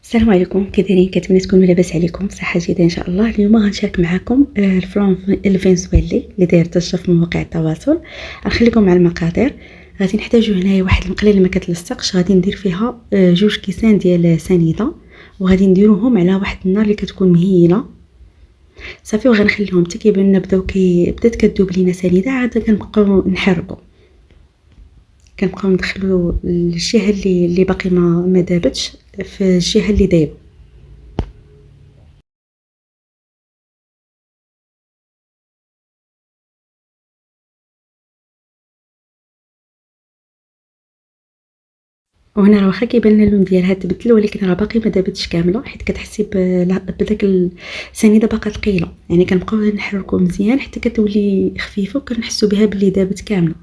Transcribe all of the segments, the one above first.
السلام عليكم، كي دايرين؟ كنتمنى تكونوا لاباس عليكم بصحه جيده ان شاء الله. اليوم غنشارك معكم الفلان الفنزويلي اللي داير ضجه في مواقع التواصل. غنخليكم مع المقادير. غادي نحتاجو هنايا واحد المقله اللي ما كتلصقش، غادي ندير فيها جوج كيسان ديال سنيده، وغادي نديروهم على واحد النار اللي كتكون مهيله صافي، وغنخليهم حتى كيبان لنا بدات كذوب لينا سنيده. عاد كنبقاو نحركو، كنبقاو ندخلو الجهه اللي باقي ما دابتش في الجهه اللي دايبه. وهنا راه واخا كيبان لنا اللون ديالها تبدل، ولكن راه باقي ما دابتش كامله، حيت كتحسي بداك السنيده باقا ثقيله. يعني كنبقاو نحركو مزيان حتى كتولي خفيفه وكنحسوا بها بلي دابت كامله.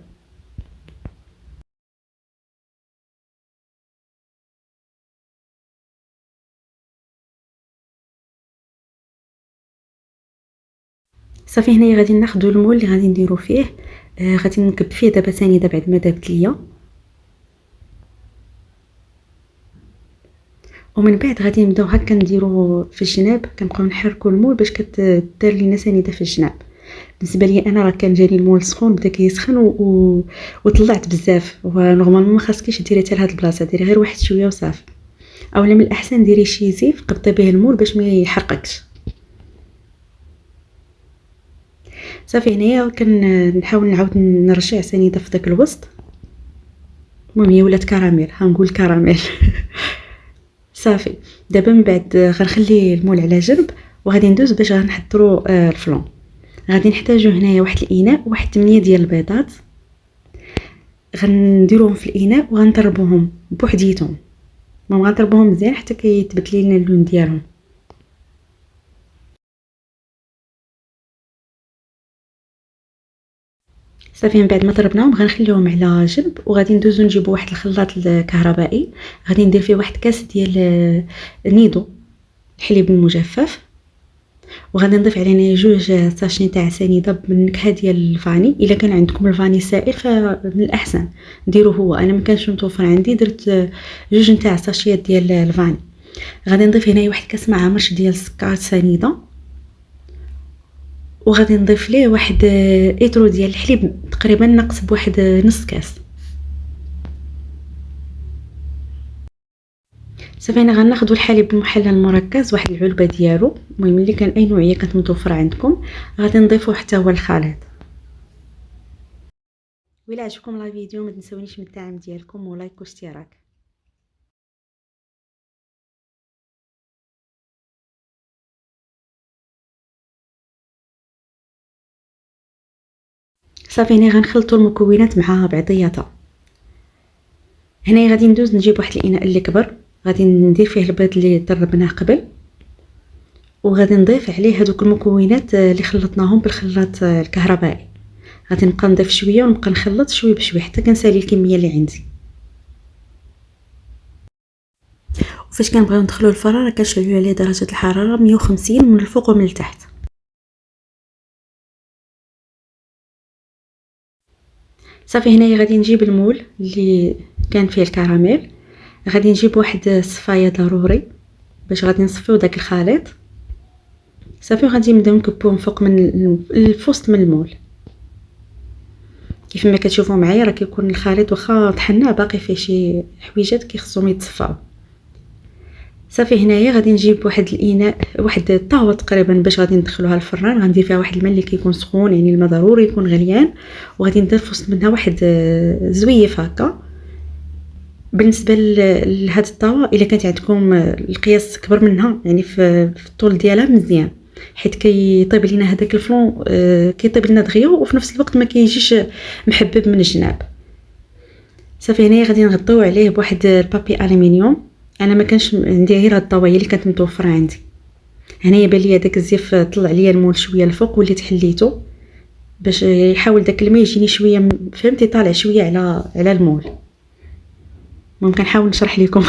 صافي هنايا غادي ناخذوا المول اللي غادي نديرو فيه. غادي نكب فيه دابا سنيده بعد ما دابت ليا، ومن بعد غادي نبداو هكا نديرو في الجناب. كنبقاو نحركو المول باش كتدار لينا سنيده في الجناب. بالنسبه لي انا راه كان جاني المول سخون، بدا كيسخن وطلعت بزاف. ونورمالمون ما خاصكيش ديري حتى لهاد البلاصه، ديري غير واحد شويه وصافي، اولا من الاحسن ديري شي زيف قبطي به المول باش ما يحرقكش. صافي هنايا كنحاول نعاود نرجع سنيده في داك الوسط. المهم هي ولات كراميل، هنقول كراميل. صافي دابا من بعد غنخلي المول على جنب، وغادي ندوز باش غنحضروا الفلون. غادي نحتاجو هنايا واحد الاناء، واحد 8 ديال البيضات. غنديروهم في الاناء وغنضربوهم بوحديتهم. ما غنضربوهم مزيان حتى كيتبدل لنا اللون ديالهم. صافي من بعد ما ضربناهم غنخليهم على جنب، وغادي ندوزو نجيبو واحد الخلاط الكهربائي. غادي ندير فيه واحد كاس ديال نيدو الحليب المجفف، وغادي نضيف عليه جوج ساشي تاع سنيده بالنكهه ديال الفاني. الا كان عندكم الفاني سائل فمن الاحسن ديروه هو. انا ما كانش متوفر عندي، درت جوج نتاع ساشيات ديال الفاني. غادي نضيف هنا واحد كاس معمرش ديال السكر سنيده، وغادي نضيف ليه واحد ايترو ديال الحليب تقريبا ناقص بواحد نص كاس. صافي هنا غناخذوا الحليب المحلى المركز، واحد العلبه ديالو. المهم اللي كان اي نوعيه كانت متوفره عندكم غادي نضيفوه حتى هو الخليط. وإلا عجبكم لا فيديو ما تنسونيش من الدعم ديالكم ولايك واشتراك. صافي هنا غنخلطوا المكونات مع بعضياتها. هنا غادي ندوز نجيب واحد الاناء اللي كبر، غادي ندير فيه البيض اللي ضربناه قبل، وغادي نضيف عليه هذوك المكونات اللي خلطناهم بالخلاط الكهربائي. غادي نبقى نضيف شويه ونبقى نخلط شويه بشويه حتى كنسالي الكميه اللي عندي. وفاش كنبغيو ندخلوا الفران راه كنشعلوا عليه درجه الحراره 150 من الفوق ومن التحت. صافي هنايا غادي نجيب المول اللي كان فيه الكراميل. غادي نجيب واحد الصفايه ضروري باش غادي نصفيو داك الخليط. صافي وغادي نبداو نكبوه من فوق من الفوسط من المول. كيف ما كتشوفوا معايا راه كيكون الخليط واخا طحناه باقي فيه شي حويجات كيخصهم يتصفاو. صافي هنايا غادي نجيب واحد الاناء، واحد الطاوه تقريبا باش غادي ندخلوها الفران. غندير فيها واحد الماء اللي كيكون سخون، يعني الماء ضروري يكون غليان، وغادي ندير في وسط منها واحد زويف هكا. بالنسبه لهاد الطاوه الا كانت عندكم القياس كبر منها، يعني في الطول ديالها مزيان، حيت كيطيب لينا هذاك الفلون كيطيب لنا دغيا، وفي نفس الوقت ما كيجيش محبب من الجناب. صافي هنايا غادي نغطيو عليه بواحد البابي الومنيوم. انا ما كانش عندي غير هاد الطاويه اللي كانت متوفره عندي. هنايا بان ليا داك الزيف طلع ليا المول شويه الفوق، وليت حليته باش يحاول داك الماء يجيني شويه، فهمتي، طالع شويه على المول. ممكن نحاول نشرح لكم.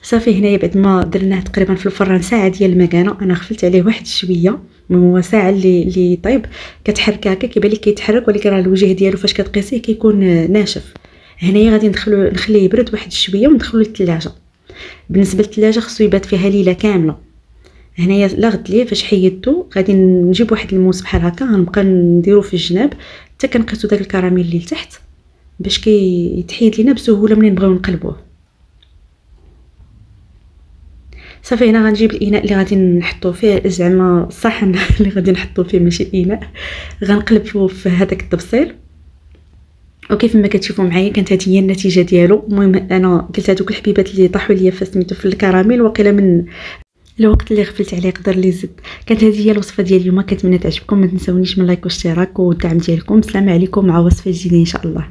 صافي هنايا بعد ما درناه تقريبا في الفران ساعه ديال المكانه، انا غفلت عليه واحد شويه. هو ساعه اللي طيب كتحرك هكا كيبان لك كيتحرك، ولكن راه الوجه ديالو فاش كتقيسيه كيكون ناشف. هنايا غادي نخليه يبرد واحد شويه وندخلو للثلاجه. بالنسبه للثلاجه خصو يبات فيها ليله كامله. هنايا لا غد ليه فاش حيدته غادي نجيب واحد الموس بحال هكا غنبقى نديرو في الجناب حتى كنقيسو داك الكراميل اللي لتحت باش كيتحيد لينا بسهوله منين نبغيو نقلبوه. صافي هنا غنجيب الاناء اللي غادي نحطو فيه، زعما الصحن اللي غادي نحطو فيه ماشي الاناء، غنقلبو في هذاك الطبسيل. وكيف ما كتشوفوا معايا كانت هذه هي النتيجه ديالو. المهم انا قلت هذوك الحبيبات اللي طاحوا ليا فسميتو في الكراميل وقيله من الوقت اللي غفلت عليه يقدر لي زد. كانت هذه هي الوصفه ديال اليوم، كنتمنى تعجبكم. ما تنساونيش من لايك واشتراك والدعم ديالكم. السلام عليكم، مع وصفه جديده ان شاء الله.